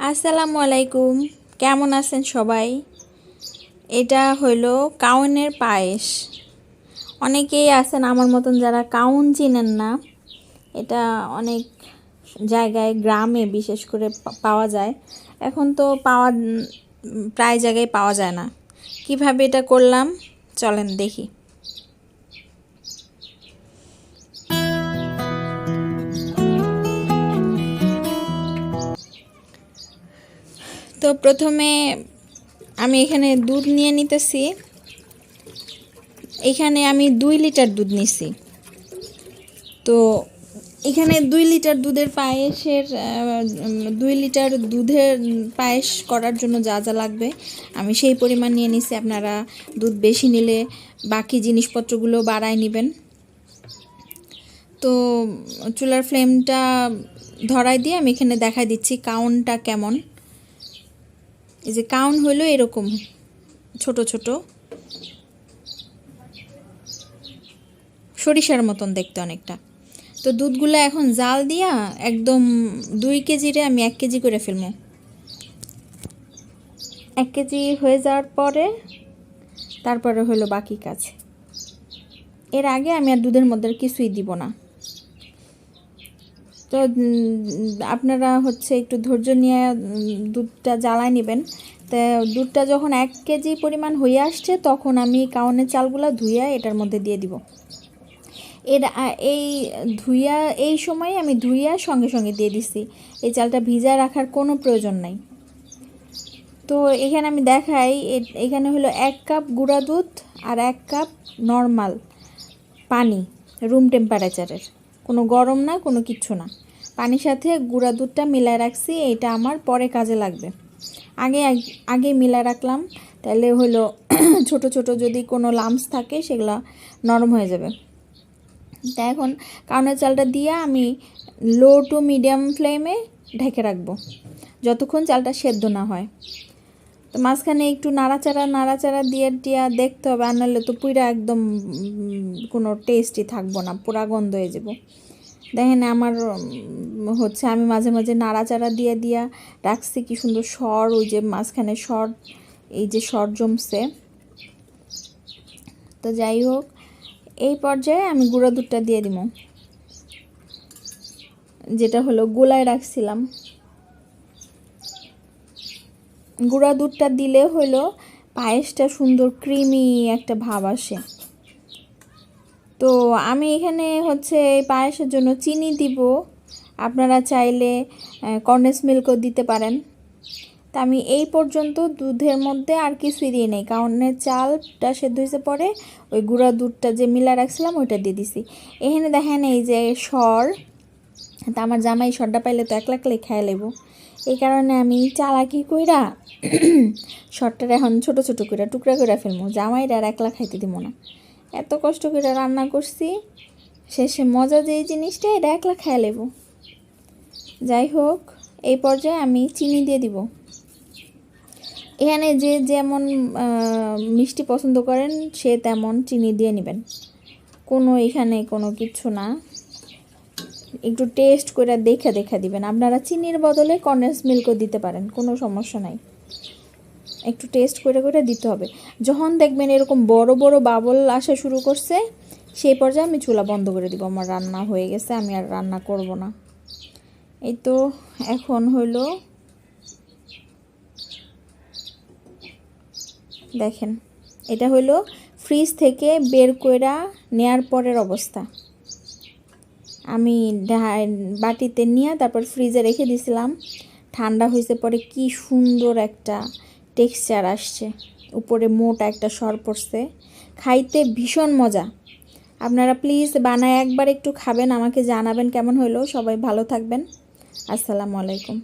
আসসালামু আলাইকুম, কেমন আছেন সবাই? এটা হলো কাউনের পায়েস। অনেকেই আছেন আমার মতন যারা কাউন চিনেন না। এটা অনেক জায়গায় গ্রামে বিশেষ করে পাওয়া যায়। এখন তো প্রায় জায়গায় পাওয়া যায় না। কিভাবে এটা করলাম চলেন দেখি। তো প্রথমে আমি এখানে দুধ নিয়ে নিতেছি। এখানে আমি 2 লিটার দুধ নিছি। তো এখানে 2 লিটার দুধের পায়েসের 2 লিটার দুধের পায়েস করার জন্য যা যা লাগবে আমি সেই পরিমাণ নিয়ে নিছি। আপনারা দুধ বেশি নিলে বাকি জিনিসপত্রগুলো বাড়ায় নেবেন। তো চুলার ফ্লেমটা ধরাই দিয়ে আমি এখানে দেখাই দিচ্ছি কাউনটা কেমন। এই যে কাউন হলো এরকম ছোট ছোট সরিষার মতন দেখতে অনেকটা। তো দুধগুলো এখন জাল দিয়া একদম 2 কেজিরে আমি 1 কেজি করে ফেলবো। 1 কেজি হয়ে যাওয়ার পরে তারপরে হলো বাকি কাজ। এর আগে আমি আর দুধের মধ্যে কিছুই দিব না। তো আপনারা একটু ধৈর্য নিয়ে দুধটা জ্বালায় নেবেন। তো দুধটা যখন 1 কেজি পরিমাণ হয়ে আসছে তখন আমি কাউনের চালগুলো ধুইয়া এটার মধ্যে দিয়ে দিব। এই সময় আমি ধুইয়া সঙ্গে সঙ্গে দিয়ে দিছি। এই চালটা ভিজা রাখার কোনো প্রয়োজন নাই। তো এখানে আমি দেখাই, এখানে হলো 1 কাপ গুঁড়া দুধ আর 1 কাপ নর্মাল পানি, রুম টেম্পারেচারের, কোনো গরম না কোনো কিচ্ছু না। পানির সাথে গুঁড়া দুধটা মিলায় রাখছি। এটা আমার পরে কাজে লাগবে। আগে মিলায় রাখলাম, তাহলে হলো ছোট ছোট যদি কোনো লাম্পস থাকে সেগুলো নরম হয়ে যাবে। তা এখন কাউনের চালটা দিয়ে আমি লো টু মিডিয়াম ফ্লেমে ঢেকে রাখবো যতক্ষণ চালটা সেদ্ধ না হয়। তো মাঝখানে একটু নাড়াচাড়া দিয়ে দেখতে হবে, আর নাহলে তো পুরা একদম কোনো টেস্টই থাকবো না, পুরা গন্ধ হয়ে যাব। দেখেন আমার আমি মাঝে মাঝে নাড়াচাড়া দিয়ে রাখছি, কি সুন্দর সর, ওই যে মাঝখানে সর, এই যে সর জমছে। তো যাই হোক, এই পর্যায়ে আমি গুঁড়া দুধটা দিয়ে দিব, যেটা হলো গোলায় রাখছিলাম। গুঁড়া দুধটা দিলে হলো পায়েসটা সুন্দর ক্রিমি একটা ভাব আসে। তো আমি এখানে এই পায়েসের জন্য চিনি দিব। আপনারা চাইলে কন্ডেন্স মিল্কও দিতে পারেন। তা আমি এই পর্যন্ত দুধের মধ্যে আর কিছুই দিই নাই। কারণের চালটা সেদ্ধ হয়েছে, পরে ওই গুঁড়া দুধটা যে মিলা রাখছিলাম ওইটা দিয়ে দিছি। এখানে দেখেন এই যে সর, তা আমার জামাই সরটা পাইলে তো একলা খেয়ে নেব। এই কারণে আমি চালাকি কইরা সরটার এখন ছোট ছোট করে টুকরা করে ফেলবো। জামাইরা আর একলা খাইতে দিব না। এত কষ্ট করে রান্না করছি, শেষে মজা যে এই জিনিসটা এটা একলা খেয়ে নেব। যাই হোক, এই পর্যায়ে আমি চিনি দিয়ে দিব। এখানে যে যেমন মিষ্টি পছন্দ করেন সে তেমন চিনি দিয়ে নেবেন। এখানে কোনো কিছু না, একটু টেস্ট করে দেখা দিবেন। আপনারা চিনির বদলে কন্ডেন্স মিল্কও দিতে পারেন, কোনো সমস্যা নাই। একটু টেস্ট করে দিতে হবে। যখন দেখবেন এরকম বড় বড় বাবল আসা শুরু করছে, সেই পর্যায়ে আমি চুলা বন্ধ করে দিব। আমার রান্না হয়ে গেছে, আমি আর রান্না করব না। এই তো এখন হলো দেখেন, এটা হলো ফ্রিজ থেকে বের কইরা নেয়ার পরের অবস্থা। আমি বাটিতে নিয়ে তারপর ফ্রিজে রেখে দিয়েছিলাম। ঠান্ডা হয়েছে পরে কি সুন্দর একটা টেক্সচার আসছে, উপরে মোটা একটা সর পড়ছে, খাইতে ভীষণ মজা। আপনারা প্লিজ বানায় একবার একটু খাবেন, আমাকে জানাবেন কেমন হলো। সবাই ভালো থাকবেন। আসসালামু আলাইকুম।